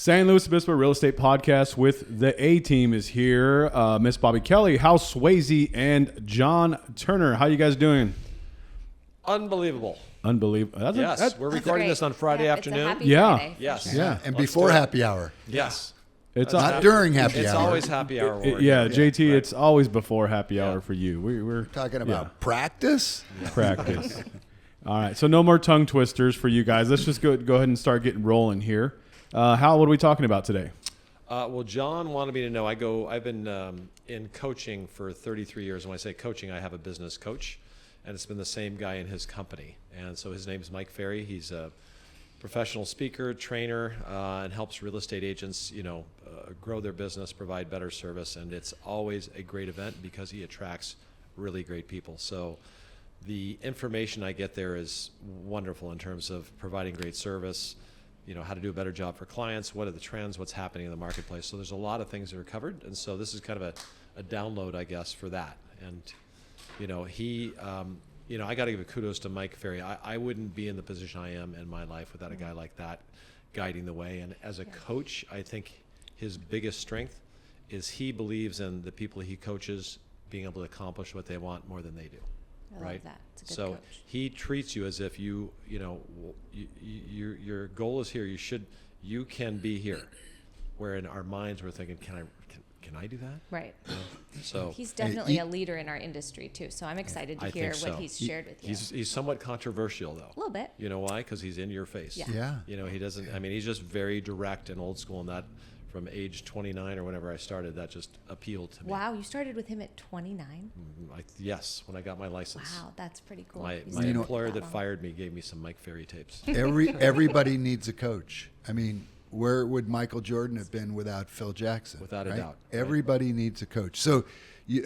San Luis Obispo Real Estate Podcast with the A-Team is here. Miss Bobby Kelly, Hal Swayze, and John Turner. How you guys doing? Unbelievable. Unbelievable. Yes, we're recording this on Friday afternoon. Yeah. Yes. Yeah. And before happy hour. Yes. It's Not during happy hour. It's always happy hour. JT, right. it's always before happy hour for you. We're Talking about practice? practice. All right, so no more tongue twisters for you guys. Let's just go ahead and start getting rolling here. Hal, what are we talking about today? Well, John wanted me to know. I've been in coaching for 33 years. And when I say coaching, I have a business coach, and it's been the same guy in his company. And so his name is Mike Ferry. He's a professional speaker, trainer, and helps real estate agents, grow their business, provide better service. And it's always a great event because he attracts really great people. So the information I get there is wonderful in terms of providing great service, how to do a better job for clients, what are the trends, what's happening in the marketplace. So there's a lot of things that are covered. And so this is kind of a download, I guess, for that. And, I got to give a kudos to Mike Ferry. I wouldn't be in the position I am in my life without a guy like that guiding the way. And as a coach, I think his biggest strength is he believes in the people he coaches being able to accomplish what they want more than they do. I love that. It's a good So coach. he treats you as if your goal is here. You can be here. Where in our minds we're thinking, can I do that? Right. So He's definitely a leader in our industry too. So I'm excited to I hear think so. what he's shared with you. He's somewhat controversial though. A little bit. You know why? Because he's in your face. Yeah. Yeah. He doesn't. He's just very direct and old school, and that from age 29 or whenever I started, that just appealed to me. Wow, you started with him at 29? Yes, when I got my license. Wow, that's pretty cool. My He's been employer that that long. fired me gave me some Mike Ferry tapes. Everybody needs a coach. Where would Michael Jordan have been without Phil Jackson? Without a right? doubt, right. Everybody needs a coach. So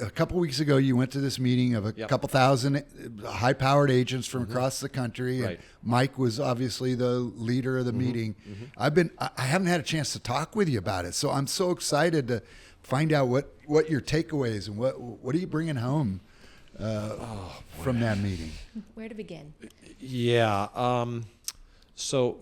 a couple weeks ago, you went to this meeting of a couple thousand high-powered agents from across the country. Right. And Mike was obviously the leader of the meeting. I haven't had a chance to talk with you about it. So I'm so excited to find out what your takeaways and what are you bringing home from that meeting? Where to begin? Yeah. So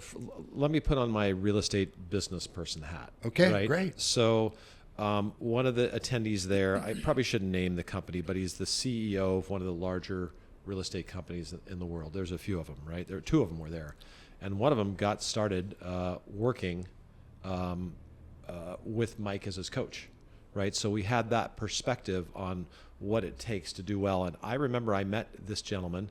let me put on my real estate business person hat. Okay, right? great. So one of the attendees there, I probably shouldn't name the company, but he's the CEO of one of the larger real estate companies in the world. There's a few of them, right? There are two of them were there. And one of them got started working with Mike as his coach, right? So we had that perspective on what it takes to do well. And I remember I met this gentleman,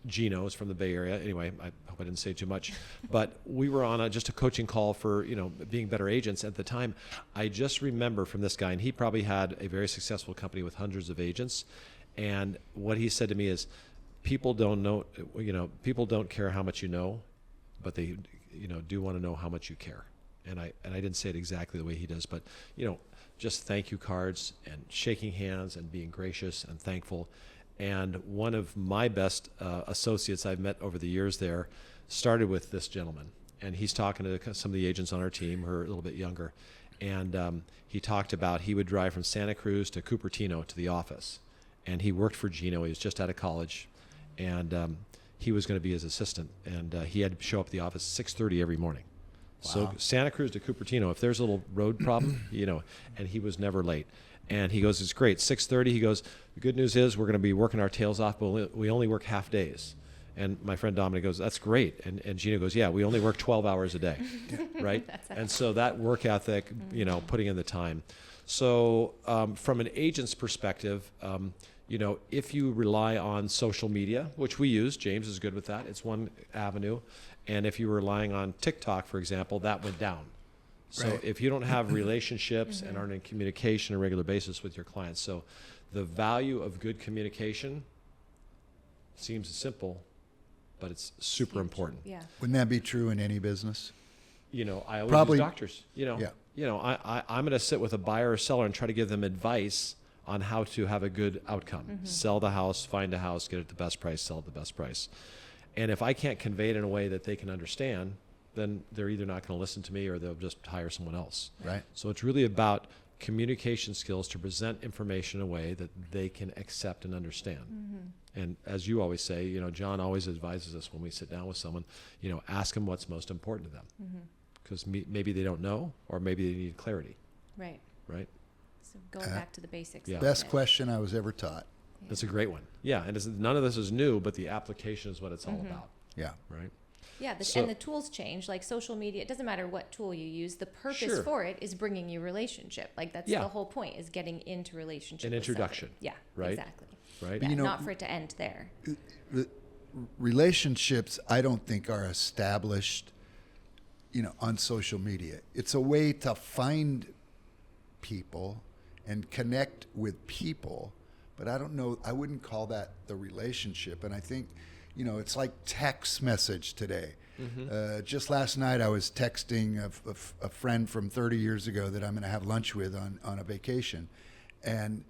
Gino is from the Bay Area. Anyway, I hope I didn't say too much, but we were on just a coaching call for, being better agents at the time. I just remember from this guy, and he probably had a very successful company with hundreds of agents. And what he said to me is, people don't know, people don't care how much you know, but they, do want to know how much you care. And I didn't say it exactly the way he does, but, just thank you cards and shaking hands and being gracious and thankful. And one of my best associates I've met over the years there started with this gentleman. And he's talking to some of the agents on our team who are a little bit younger. And he talked about he would drive from Santa Cruz to Cupertino to the office. And he worked for Gino. He was just out of college. And he was going to be his assistant. And he had to show up at the office at 6:30 every morning. Wow. So Santa Cruz to Cupertino, if there's a little road problem, and he was never late. And he goes, it's great. 6:30, he goes, the good news is we're going to be working our tails off, but we only work half days. And my friend Dominic goes, that's great. And Gina goes, yeah, we only work 12 hours a day, right? And so that work ethic, putting in the time. So from an agent's perspective, if you rely on social media, which we use, James is good with that. It's one avenue. And if you're relying on TikTok, for example, that went down. So Right. if you don't have relationships and aren't in communication on a regular basis with your clients, so the value of good communication seems simple, but it's super important. Yeah. Wouldn't that be true in any business? I always Probably- use doctors. I'm going to sit with a buyer or seller and try to give them advice on how to have a good outcome. Sell the house, find a house, get it at the best price, sell at the best price. And if I can't convey it in a way that they can understand, then they're either not going to listen to me or they'll just hire someone else. Right. So it's really about communication skills to present information in a way that they can accept and understand. And as you always say, John always advises us when we sit down with someone, ask them what's most important to them. because maybe they don't know, or maybe they need clarity, Right. right? So going back to the basics. Yeah. of Best it. question I was ever taught. That's a great one. Yeah, and none of this is new, but the application is what it's all about, Yeah. right? Yeah, So- and the tools change. Like social media, it doesn't matter what tool you use. The purpose Sure. for it is bringing you relationship. Like that's Yeah. the whole point, is getting into relationship. An with somebody. introduction, Yeah, right? exactly. Right? Yeah, You know- not for it to end there. Relationships, I don't think, are established, on social media. It's a way to find people and connect with people, but I don't know, I wouldn't call that the relationship. And I think, it's like text message today. Just last night, I was texting a friend from 30 years ago that I'm going to have lunch with on a vacation, and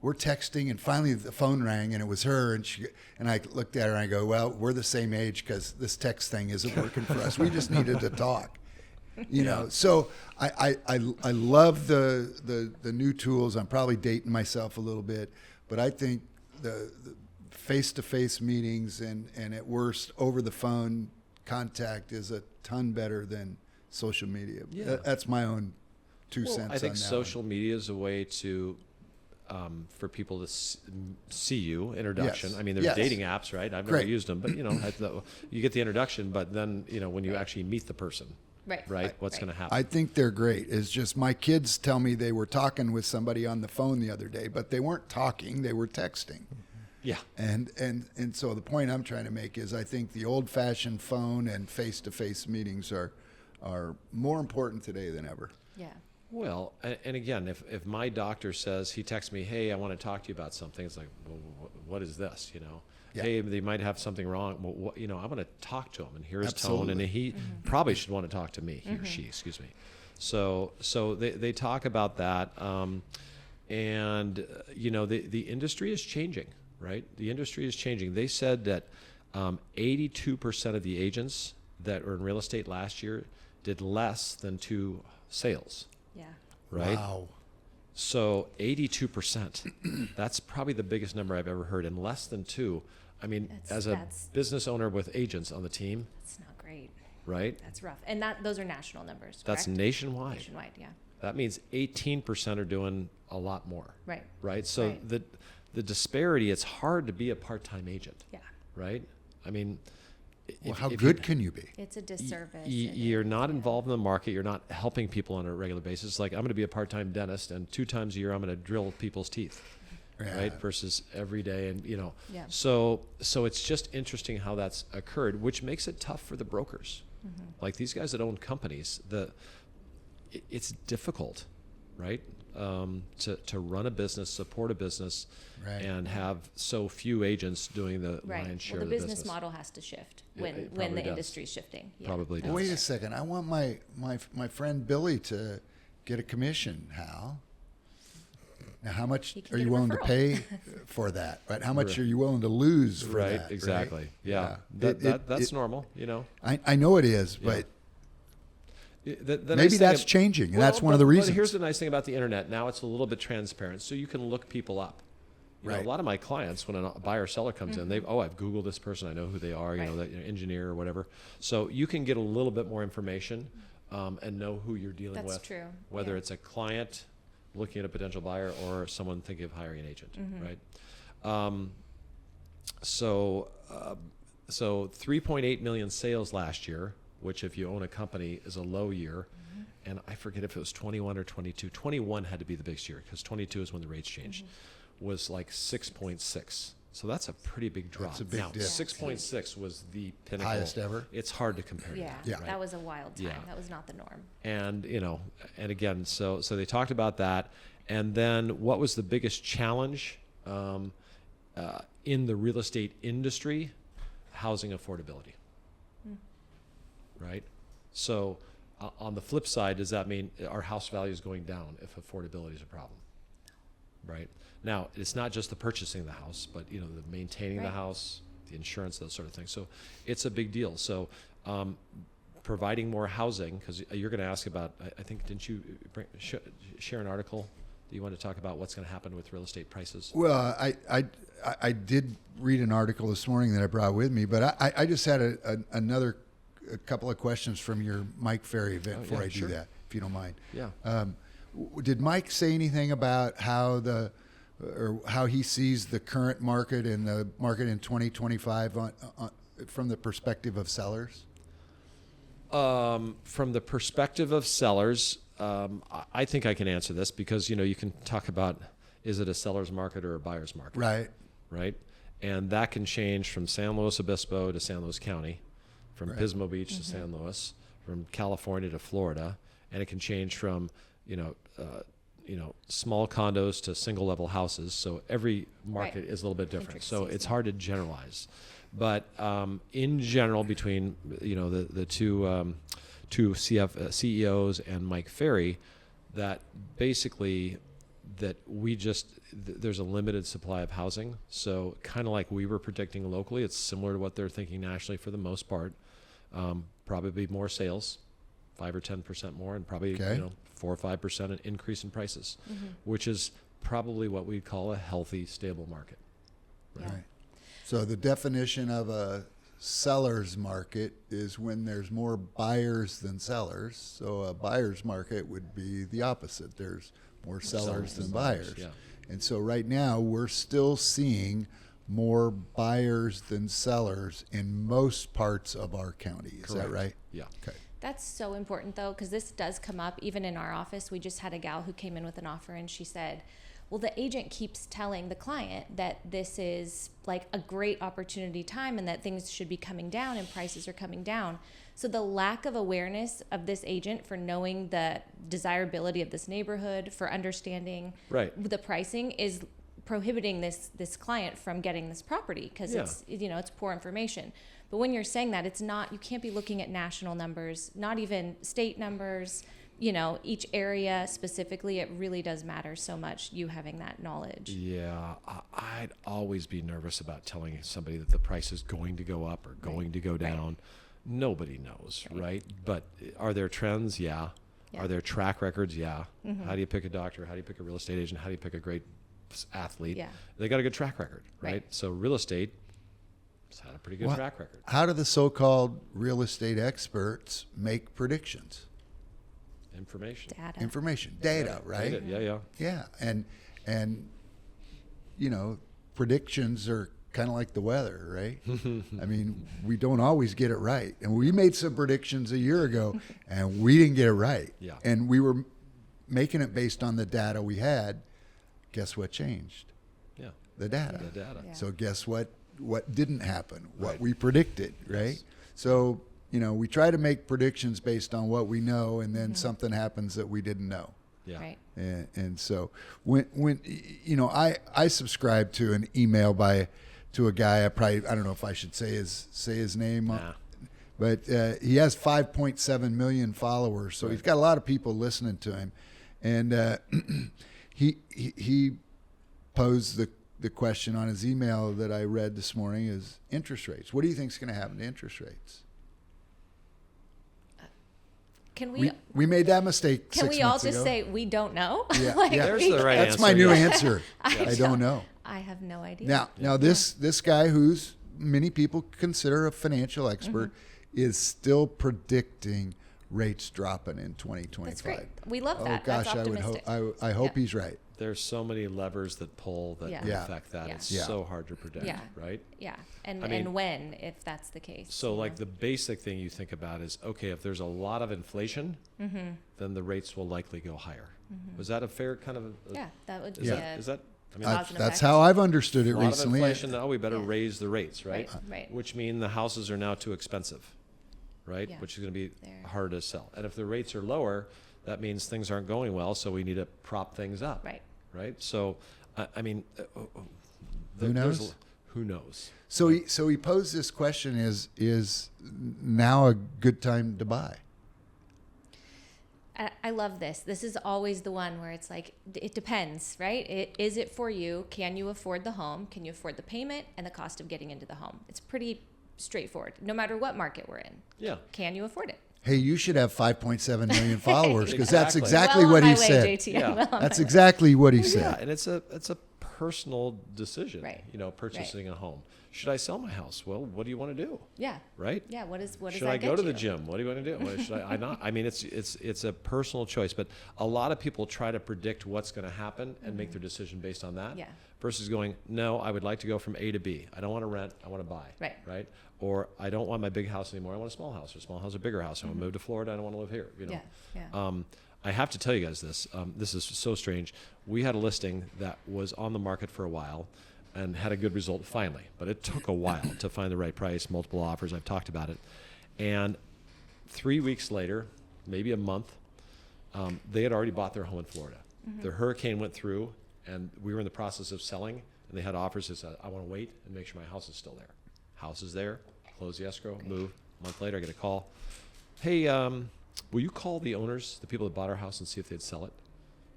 we're texting, and finally the phone rang, and it was her, and I looked at her and I go, well, we're the same age because this text thing isn't working for us. We just needed to talk, So I love the new tools. I'm probably dating myself a little bit, but I think the face-to-face meetings and at worst over the phone contact is a ton better than social media. Yeah. That's my own 2 Well, cents. I think on that social media is a way to for people to see you, introduction. Yes. I mean, there's Yes. dating apps, right? I've never Great. used them, but you get the introduction, but then when you actually meet the person, Right. what's Right. going to happen? I think they're great. It's just my kids tell me they were talking with somebody on the phone the other day, but they weren't talking; they were texting. Yeah, And so the point I'm trying to make is I think the old-fashioned phone and face-to-face meetings are more important today than ever. Yeah. well, and again, if my doctor says, he texts me, hey, I want to talk to you about something, it's like, well, what is this, Yeah. Hey, they might have something wrong. Well, I'm going to talk to him and hear his tone, and Absolutely. he probably should want to talk to me, he or she, excuse me. So they talk about that, and the industry is changing, right? The industry is changing. They said that 82% of the agents that were in real estate last year did less than 2 sales, Yeah. right? Wow. So 82%, that's probably the biggest number I've ever heard, and less than 2. I mean, as a That's- business owner with agents on the team, That's not great. right? That's rough. And those are national numbers. That's correct? nationwide. Nationwide. Yeah. That means 18% are doing a lot more, Right. right? So Right. the disparity, it's hard to be a part-time agent, Yeah. right? I mean, Well, if- how if good you, can you be? It's a disservice. you're not involved in the market, you're not helping people on a regular basis. Like, I'm going to be a part-time dentist, and 2 times a year I'm going to drill people's teeth, Yeah. right? Versus every day, and Yeah. So it's just interesting how that's occurred, which makes it tough for the brokers. Like these guys that own companies, it's difficult, right? To run a business, support a business, Right. and have so few agents doing the Right. lion's share Well, the of the business business. model has to shift Yeah, when it probably the does. industry's shifting. Yeah. Probably does. Wait a second. I want my friend Billy to get a commission, Hal. Now, how much He can are get you a willing to referral. pay for that? Right? How much Right. are you willing to lose for Right, that? exactly. Right? Yeah, Yeah. that's normal. I know it is, Yeah. but The maybe nice thing that's ab- changing, and Well, that's one of the but reasons. here's the nice thing about the internet. Now it's a little bit transparent, so you can look people up. Right. A lot of my clients, when a buyer or seller comes in, I've Googled this person, I know who they are, Right. that engineer or whatever. So you can get a little bit more information and know who you're dealing That's with. true, Whether yeah. it's a client looking at a potential buyer or someone thinking of hiring an agent, right? So 3.8 million sales last year, which if you own a company is a low year. And I forget if it was 21 or 22. 21 had to be the biggest year because 22 is when the rates changed. Was like 6.6. So that's a pretty big drop. That's a big now, dip. 6.6 was the pinnacle. Highest ever? It's hard to compare. to Yeah. that, Yeah. right? That was a wild time. Yeah. That was not the norm. And and again, so they talked about that, and then what was the biggest challenge in the real estate industry? Housing affordability, right? So on the flip side, does that mean our house value is going down if affordability is a problem, right? Now, it's not just the purchasing of the house, but the maintaining the Right. house, the insurance, those sort of things. So it's a big deal. So providing more housing, because you're going to ask about, I think, didn't you share an article that you want to talk about what's going to happen with real estate prices? Well, I did read an article this morning that I brought with me, but I just had another a couple of questions from your Mike Ferry event before I do sure. that, if you don't mind. Yeah. Did Mike say anything about how he sees the current market and the market in 2025 from the perspective of sellers? From the perspective of sellers, I think I can answer this because, you can talk about, is it a seller's market or a buyer's market? Right. Right? And that can change from San Luis Obispo to San Luis County, from Pismo Beach to San Luis, from California to Florida, and it can change from, small condos to single level houses. So every market is a little bit different. So it's hard to generalize. But in general, between the two CEOs and Mike Ferry, that basically that there's a limited supply of housing. So kind of like we were predicting locally, it's similar to what they're thinking nationally for the most part. Probably more sales, 5 or 10% more, and probably 4 or 5% an increase in prices, which is probably what we'd call a healthy, stable market. Right. So the definition of a seller's market is when there's more buyers than sellers. So a buyer's market would be the opposite. There's more sellers than buyers. Yeah. And so right now we're still seeing more buyers than sellers in most parts of our county. Is that right? Yeah. Okay. That's so important though, because this does come up even in our office. We just had a gal who came in with an offer and she said, well, the agent keeps telling the client that this is like a great opportunity time and that things should be coming down and prices are coming down. So the lack of awareness of this agent for knowing the desirability of this neighborhood, for understanding the pricing is prohibiting this client from getting this property because it's poor information. But when you're saying that, it's not, you can't be looking at national numbers, not even state numbers, each area specifically. It really does matter so much, you having that knowledge. Yeah, I'd always be nervous about telling somebody that the price is going to go up or going to go down. Right. Nobody knows, right? But are there trends? Yeah. Are there track records? Yeah. How do you pick a doctor? How do you pick a real estate agent? How do you pick a great athlete? Yeah. They got a good track record, right? So real estate has had a pretty good track record. How do the so-called real estate experts make predictions? Data, right? Yeah, and predictions are kind of like the weather, right? I mean, we don't always get it right, and we made some predictions a year ago, and we didn't get it right. Yeah, and we were making it based on the data we had. Guess what changed? Yeah, the data. Yeah. So guess what didn't happen? What we predicted, right? Yes. So. We try to make predictions based on what we know, and then something happens that we didn't know. Yeah. Right. And so when I subscribe to an email to a guy. I don't know if I should say his name, but he has 5.7 million followers, so he's got a lot of people listening to him, and he posed the question on his email that I read this morning is interest rates. What do you think is going to happen to interest rates? Can we made that mistake? Can we all just say we don't know? Yeah, there's the right answer. That's my new answer. I don't know. I have no idea. Now this guy, who's many people consider a financial expert, is still predicting rates dropping in 2025. That's great. We love that. Oh gosh, That's optimistic. I hope he's right. There's so many levers that pull that affect that. It's so hard to predict, right? Yeah, and when, if that's the case. So like the basic thing you think about is, okay, if there's a lot of inflation, then the rates will likely go higher. Was that a fair kind of? That would be. Is that? I mean, that's how I've understood it recently. recently. A lot of inflation. We better raise the rates, right? Right. Which mean the houses are now too expensive, right? Yeah. Which is going to be harder to sell. And if the rates are lower, that means things aren't going well. So we need to prop things up. Right. So, I mean, who knows? Who knows? So he posed this question: Is now a good time to buy? I love this. This is always the one where it's like, it depends, right? Is it for you? Can you afford the home? Can you afford the payment and the cost of getting into the home? It's pretty straightforward, no matter what market we're in. Yeah. Can you afford it? Hey, you should have 5.7 million followers because Exactly. that's exactly well what on he my way, said. JT. Well That's exactly what he said. Yeah, and it's a personal decision, Right. purchasing a home. Should I sell my house? Well, what do you want to do? Yeah. Right? Yeah. What does Should that I go get to the you? gym? What do you want to do? Should I not? I mean, it's a personal choice, but a lot of people try to predict what's going to happen and make their decision based on that. Yeah. Versus going, no, I would like to go from A to B. I don't want to rent. I want to buy. Right. Right. Or I don't want my big house anymore. I want a small house, or a small house, a bigger house. I want to move to Florida. I don't want to live here. Yeah. Yeah. I have to tell you guys this. This is so strange. We had a listing that was on the market for a while and had a good result finally, but it took a while to find the right price, multiple offers. I've talked about it. And 3 weeks later, maybe a month, they had already bought their home in Florida. The hurricane went through, and we were in the process of selling, and they had offers that said, I want to wait and make sure my house is still there. House is there, close the escrow, move. A month later, I get a call. Hey, will you call the owners, the people that bought our house, and see if they'd sell it?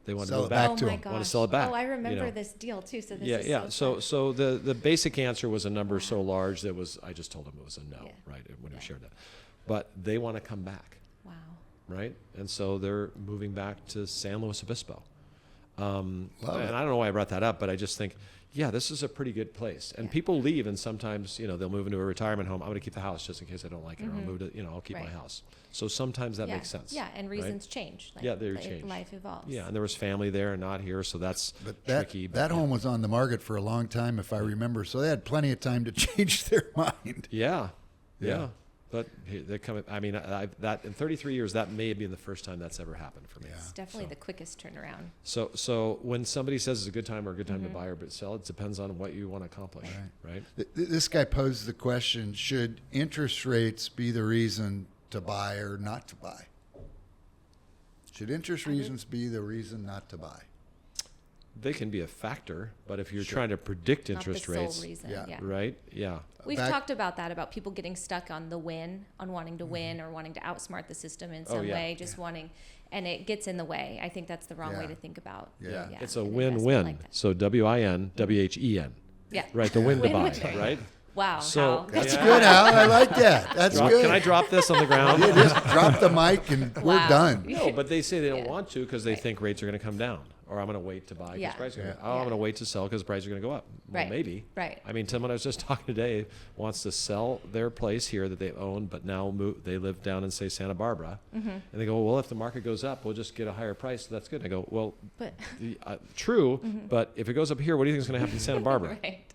They want to Sell go it back. back to my them. gosh. Want to sell it back. Oh, I remember you know. this deal too. So this Yeah, is yeah. so fun. So the basic answer was a number so large that was, I just told them it was a no, Yeah. right, when we shared that. But they want to come back, Wow. right? And so they're moving back to San Luis Obispo. And Love I it. don't know why I brought that up, but I just think, yeah, this is a pretty good place. And Yeah. people leave, and sometimes, they'll move into a retirement home. I'm going to keep the house just in case I don't like it, or I'll move to, I'll keep my Right. house. So sometimes that yeah. makes sense. Yeah, and right? reasons change. Like, Yeah, they change. Life evolves. Yeah, and there was family there and not here, so that's But that tricky. that yeah. home was on the market for a long time, if I remember. So they had plenty of time to change their mind. Yeah, Yeah. yeah. But they're coming. I mean, that in 33 years, that may have been the first time that's ever happened for me. Yeah. It's definitely the quickest turnaround. So when somebody says it's a good time or a good time to buy or sell, it depends on what you want to accomplish, right? This guy posed the question: should interest rates be the reason to buy or not to buy? Should interest reasons be the reason not to buy? They can be a factor, but if you're trying to predict interest Not the rates, sole reason. Yeah. Yeah. right? Yeah. We've Back- talked about that, about people getting stuck on the win, on wanting to win or wanting to outsmart the system in some yeah. way, just wanting, and it gets in the way. I think that's the wrong way Yeah. to think about. Yeah. It's a an win-win. investment like that. So WIN, WHEN, Yeah. right? The win to buy, Win-win. right? Wow. So- Hal. That's Yeah. good, Al. I like that. That's good. Can I drop this on the ground? You just drop the mic and we're Wow. done. No, but they say they don't Yeah. want to because they Right. think rates are going to come down, or I'm going to wait to buy because Yeah. prices are going to. Yeah. Oh, I'm Yeah. going to wait to sell because prices are going to go up. Well, Right. maybe. Right. I mean, someone I was just talking today wants to sell their place here that they own, but now they live down in say Santa Barbara, and they go, well, if the market goes up, we'll just get a higher price. So that's good. And I go, well, But true, but if it goes up here, what do you think is going to happen in Santa Barbara? right.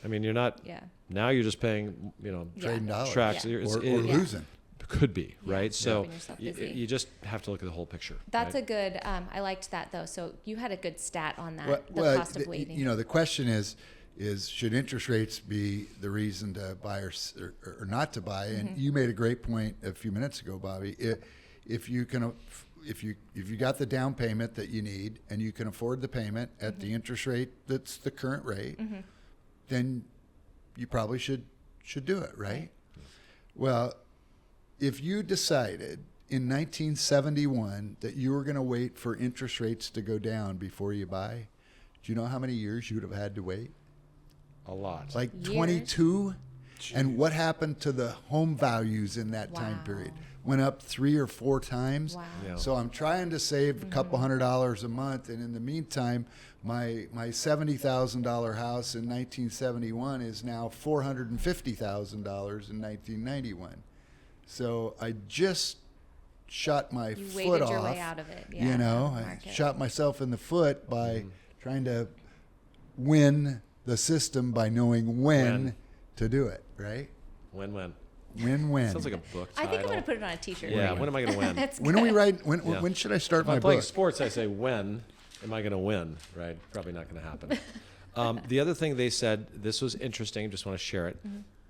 I mean, you're not. Yeah. Now you're just paying, Trading dollars. tracks. Yeah. It's- Or it losing. could be, Yeah. right? So Keeping yourself busy. you just have to look at the whole picture. That's right? a good. I liked that though. So you had a good stat on that. Well, the cost of waiting. the question is should interest rates be the reason to buy or not to buy? And you made a great point a few minutes ago, Bobby. If you got the down payment that you need and you can afford the payment at the interest rate that's the current rate, then you probably should do it, right? Well, if you decided in 1971 that you were going to wait for interest rates to go down before you buy, do you know how many years you would have had to wait? A lot. Like Years? 22? And what happened to the home values in that time Wow. period? Went up 3 or 4 times. Wow. Yeah. So I'm trying to save a couple $100 a month, and in the meantime, my $70,000 house in 1971 is now $450,000 in 1991. So I just shot my You foot waited off. your way out of it. Yeah, You know, out of the I market. shot myself in the foot by trying to win the system by knowing when to do it, right? Win-win. Win-win. Sounds like a book I title. think I'm going to put it on a T-shirt. Yeah, when am I going to win? That's when do we good. write? Yeah. When should I start If my I'm playing book? sports, I say, when am I going to win? Right? Probably not going to happen. The other thing they said, this was interesting, just want to share it.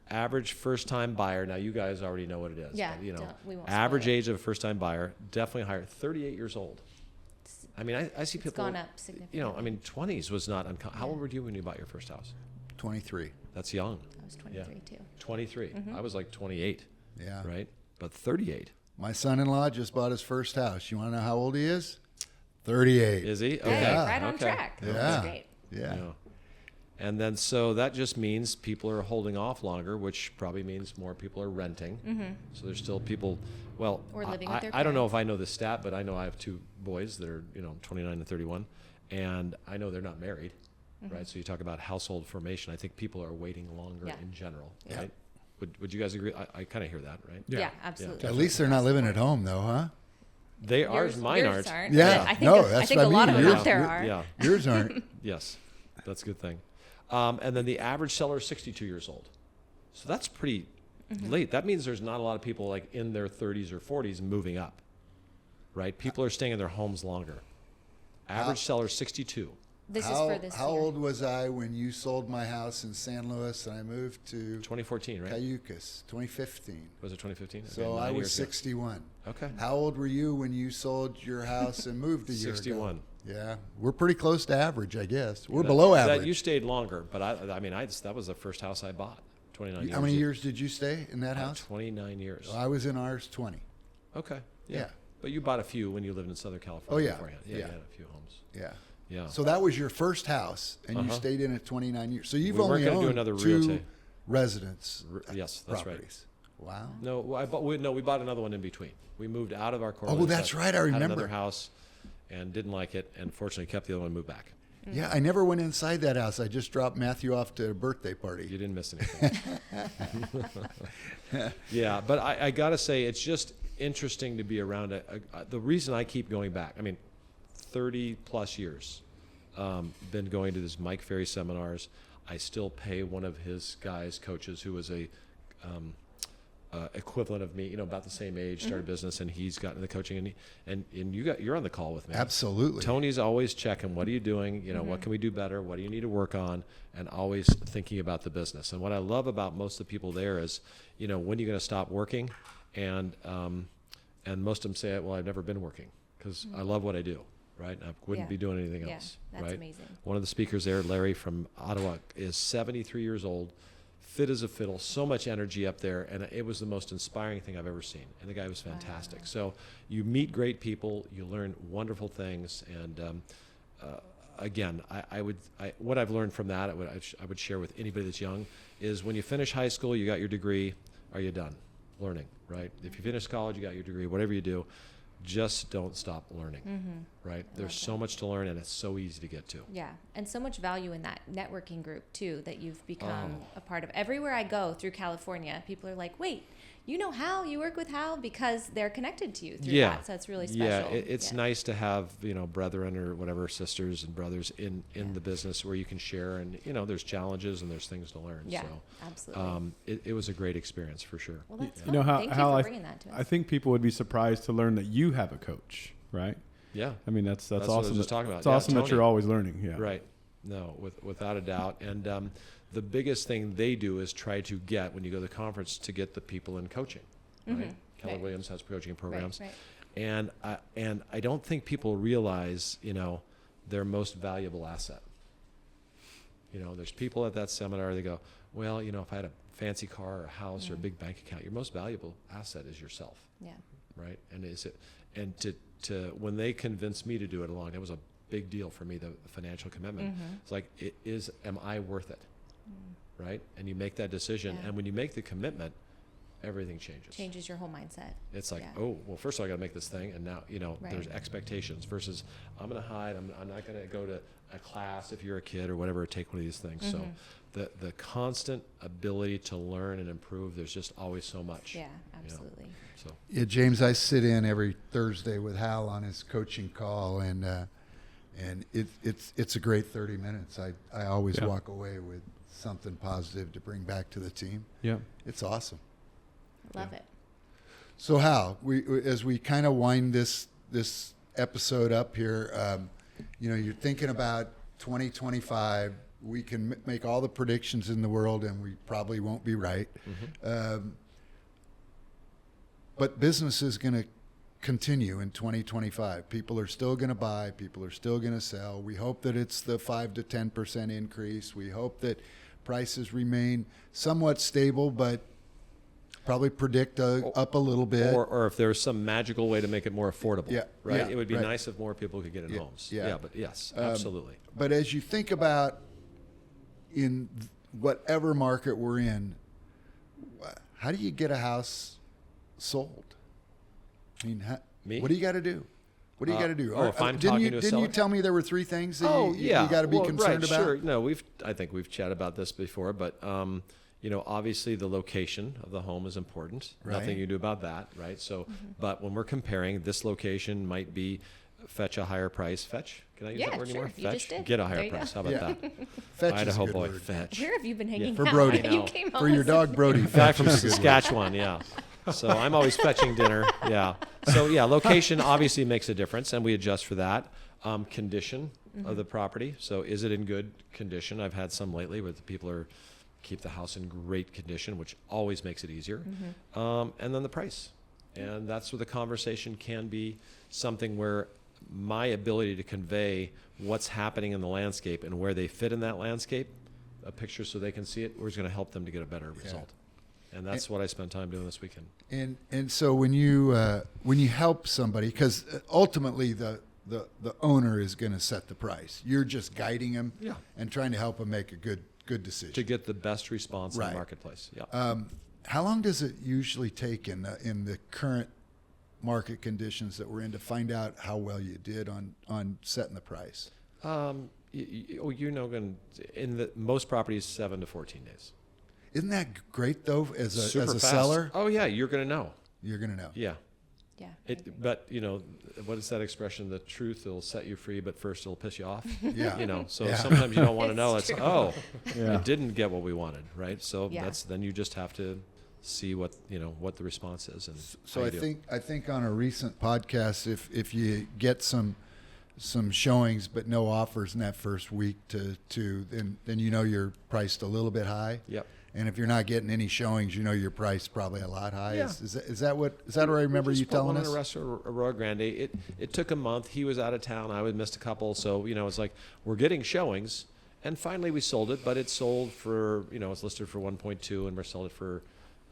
Average first-time buyer, now you guys already know what it is. Yeah, but, we won't spoil average it. age of a first-time buyer, definitely higher, 38 years old. I mean, I see people. It's gone up significantly. I mean, 20s was not uncommon. How old were you when you bought your first house? 23. That's young. I was 23 too. 23. I was like 28. Yeah. Right? But 38. My son-in-law just bought his first house. You want to know how old he is? 38. Is he? Hey, Okay. right on Okay. track. Yeah. That's great. Yeah. Yeah. And then so that just means people are holding off longer, which probably means more people are renting. So there's still people. Well, Or living with their I don't know parents. if I know the stat, but I know I have 2 boys that are 29 and 31, and I know they're not married. right? So you talk about household formation. I think people are waiting longer Yeah. in general, Yeah. right? Would you guys agree? I kind of hear that, right? Yeah, absolutely. At least they're not living at home, though, huh? Mine yours aren't. Yeah. I think, No, I that's think what a I lot mean. of them Yours- out there your- are. Yeah. Yours aren't. Yes, that's a good thing. And then the average seller is 62 years old. So that's pretty late. That means there's not a lot of people like in their 30s or 40s moving up, right? People are staying in their homes longer. Average seller is 62. This is for this How year. old was I when you sold my house in San Luis and I moved to 2014, right? Cayucas, 2015? Was it 2015? So Okay, I 9 was years ago. 61. Okay. How old were you when you sold your house and moved a year 61. ago? Yeah, we're pretty close to average, I guess. We're That- below That average. you stayed longer, but that was the first house I bought. 29 years. How many years did you stay in that house? 29 years. I was in ours 20. Okay. Yeah. But you bought a few when you lived in Southern California. Oh, yeah. Beforehand. Yeah. You had a few homes. Yeah. Yeah. So that was your first house, and you Uh-huh. stayed in it 29 years. So you've We weren't only gonna do owned another two realty. residence Yes, that's right. properties. Wow. No, we bought another one in between. We moved out of our core. Oh, that's right, I Had remember. another house, and didn't like it, and fortunately kept the other one and moved back. Yeah, I never went inside that house. I just dropped Matthew off to a birthday You party. didn't miss anything. Yeah, but I got to say, it's just interesting to be around it. The reason I keep going back, 30 plus years, been going to this Mike Ferry seminars. I still pay one of his guys, coaches, who was a equivalent of me, about the same age, started a business, and he's gotten into coaching, and you're on the call with me. Absolutely. Tony's always checking, what are you doing? What can we do better? What do you need to work on? And always thinking about the business. And what I love about most of the people there is, when are you going to stop working? And most of them say, well, I've never been working because I love what I do, right? I wouldn't Yeah. be doing anything Yeah, else, that's right? amazing. One of the speakers there, Larry from Ottawa, is 73 years old, fit as a fiddle, so much energy up there, and it was the most inspiring thing I've ever seen. And the guy was fantastic. Wow. So you meet great people, you learn wonderful things, and again, what I've learned from that, I would share with anybody that's young, is when you finish high school, you got your degree, are you done learning, right? If you finish college, you got your degree, whatever you do, just don't stop learning, right? There's so much to learn, and it's so easy to get to. Yeah, and so much value in that networking group too that you've become Oh. a part of. Everywhere I go through California, people are like, "Wait, you know Hal? You work with Hal?" Because they're connected to you through that. So it's really special. Yeah, it's nice to have, brethren or whatever, sisters and brothers in the business where you can share, and there's challenges and there's things to learn. Yeah, So absolutely. it was a great experience for sure. Well, that's You fun. know how Thank how you I, for bringing that to us. I think people would be surprised to learn that you have a coach, right? Yeah. I mean, that's That's what I was awesome. just talking about. It's Yeah, awesome that Tony. you're always learning. Yeah. Right. No, without a doubt. And the biggest thing they do is try to get, when you go to the conference, to get the people in coaching. Right? Keller Right. Williams has coaching programs. Right. And I don't think people realize, their most valuable asset. There's people at that seminar, they go, well, if I had a fancy car or a house or a big bank account, your most valuable asset is yourself, Yeah. right? And to when they convinced me to do it along, that was a big deal for me, the financial commitment. It's like, am I worth it? Right? And you make that decision. Yeah. And when you make the commitment, everything changes. Changes your whole mindset. It's like, Yeah. oh, well, first of all, I got to make this thing, and now, there's Right. expectations versus I'm going to hide. I'm not going to go to a class if you're a kid or whatever, take one of these things. So the constant ability to learn and improve, there's just always so much. Yeah, absolutely. So Yeah, James, I sit in every Thursday with Hal on his coaching call, and it's a great 30 minutes. I always Yeah. walk away with something positive to bring back to the team. Yeah. It's awesome. Love it. So Hal, as we kind of wind this episode up here, you're thinking about 2025. We can make all the predictions in the world, and we probably won't be right. But business is going to continue in 2025. People are still going to buy. People are still going to sell. We hope that it's the 5 to 10% increase. We hope that prices remain somewhat stable, but probably predict up a little bit. or if there's some magical way to make it more affordable, Yeah, right? yeah, It would be right. nice if more people could get in homes. yeah. But yes, absolutely. But as you think about in whatever market we're in, how do you get a house sold? I mean, Me? what do you got to do? What do you got to do? if I'm didn't talking you, to a didn't you seller? tell me there were 3 things that you yeah. got to be Well, concerned right, about? Sure. No, I think we've chatted about this before, but obviously the location of the home is important. Right. Nothing you do about that, right? So, but when we're comparing, this location might be fetch a higher price. Fetch? Can I use that word sure. anymore? You Fetch. just did. Get a There higher you go. price. How about Yeah. that? Fetch is a Idaho good boy, word. fetch. Where have you been hanging For out? Brody. that I you know. came For home your with dog, Brody. Guy Fetch from is a good word. Saskatchewan, yeah. So I'm always fetching dinner, yeah. So yeah, location obviously makes a difference, and we adjust for that. Condition of the property. So is it in good condition? I've had some lately where the people keep the house in great condition, which always makes it easier. And then the price. And that's where the conversation can be something where my ability to convey what's happening in the landscape and where they fit in that landscape, a picture so they can see it, is going to help them to get a better result. And that's what I spent time doing this weekend. And so when you help somebody, because ultimately the owner is going to set the price. You're just guiding them and trying to help them make a good decision. To get the best response in Right. the marketplace. Yeah. How long does it usually take in the current market conditions that we're in to find out how well you did on setting the price? Most properties 7 to 14 days. Isn't that great though? As Super a fast. seller, Oh yeah, you're going to know. you're going to know. Yeah. Yeah. But what is that expression? The truth will set you free, but first it'll piss you off. Yeah. So Yeah. sometimes you don't want to know. It's It's true. Yeah. it didn't get what we wanted, right? So Yeah. then you just have to see what the response is. And So how I you do. think on a recent podcast, if you get some showings but no offers in that first week then you're priced a little bit high. Yep. And if you're not getting any showings, you're priced probably a lot high. Yeah. Is that what I remember We you just put telling one us? in a restaurant, Arroyo Grande. It took a month. He was out of town. I would missed a couple. So it's like we're getting showings, and finally we sold it. But it sold for it's listed for 1.2, and we're sold it for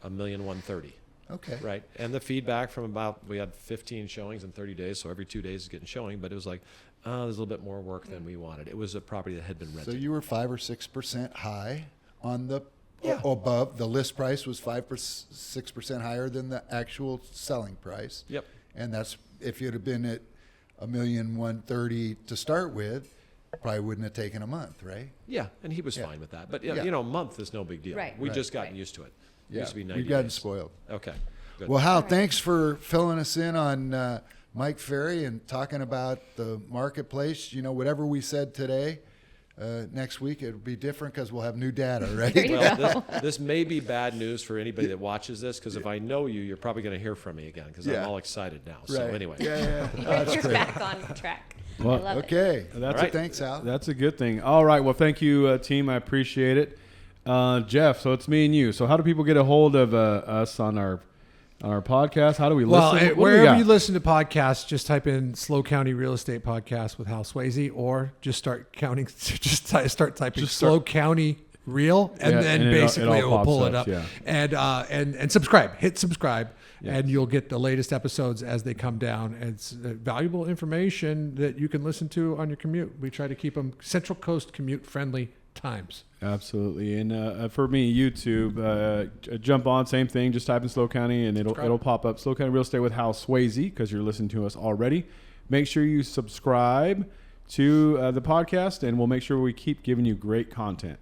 $1,130,000. Okay. Right. And the feedback from we had 15 showings in 30 days, so every 2 days is getting showing. But it was like, there's a little bit more work than we wanted. It was a property that had been rented. So you were 5 or 6% high on the Yeah. above the list price was 5 or 6% higher than the actual selling price. Yep. And that's if you'd have been at $1,130,000 to start with, probably wouldn't have taken a month, right? Yeah, and he was Yeah. fine with that. But Yeah. a month is no big deal. Right. We Right. just gotten used to it. It used to be 90 we've gotten days. spoiled. Okay. Good. Well, Hal, thanks for filling us in on Mike Ferry and talking about the marketplace. Whatever we said today, next week it'll be different because we'll have new data, right? There you Well, go. this may be bad news for anybody that watches this because if I know you, you're probably going to hear from me again because Yeah. I'm all excited now. So Right. anyway, Yeah. You're back on track. Well, I love it. Okay. That's All right. Thanks, Hal. That's a good thing. All right. Well, thank you, team. I appreciate it. Jeff, so it's me and you. So how do people get a hold of us on our podcast? How do we Well, listen? What do we wherever got? you listen to podcasts, just type in Slow County Real Estate Podcast with Hal Swayze, or just start counting. Start typing Slow County Real, and Yeah, then and it all basically it will pops pull it up, up. yeah. And subscribe. Hit subscribe, Yeah. and you'll get the latest episodes as they come down. And it's valuable information that you can listen to on your commute. We try to keep them Central Coast commute friendly times. Absolutely. And for me, YouTube, jump on, same thing. Just type in Slow County and it'll pop up. Slow County Real Estate with Hal Swayze because you're listening to us already. Make sure you subscribe to the podcast and we'll make sure we keep giving you great content.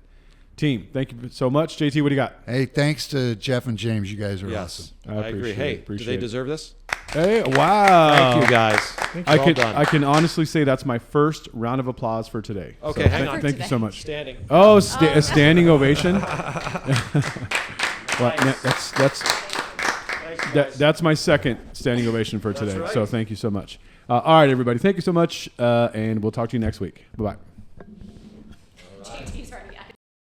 Team, thank you so much. JT, what do you got? Hey, thanks to Jeff and James. You guys are yes, awesome. I I agree. appreciate Hey, it, do appreciate they it. deserve this? Hey, wow. Thank you, guys. Well done. I can honestly say that's my first round of applause for today. Okay, So hang on. Thank you so much. Standing. Oh, a standing ovation. Well, that's my second standing ovation for today. right. So thank you so much. All right, everybody. Thank you so much, and we'll talk to you next week. Bye-bye.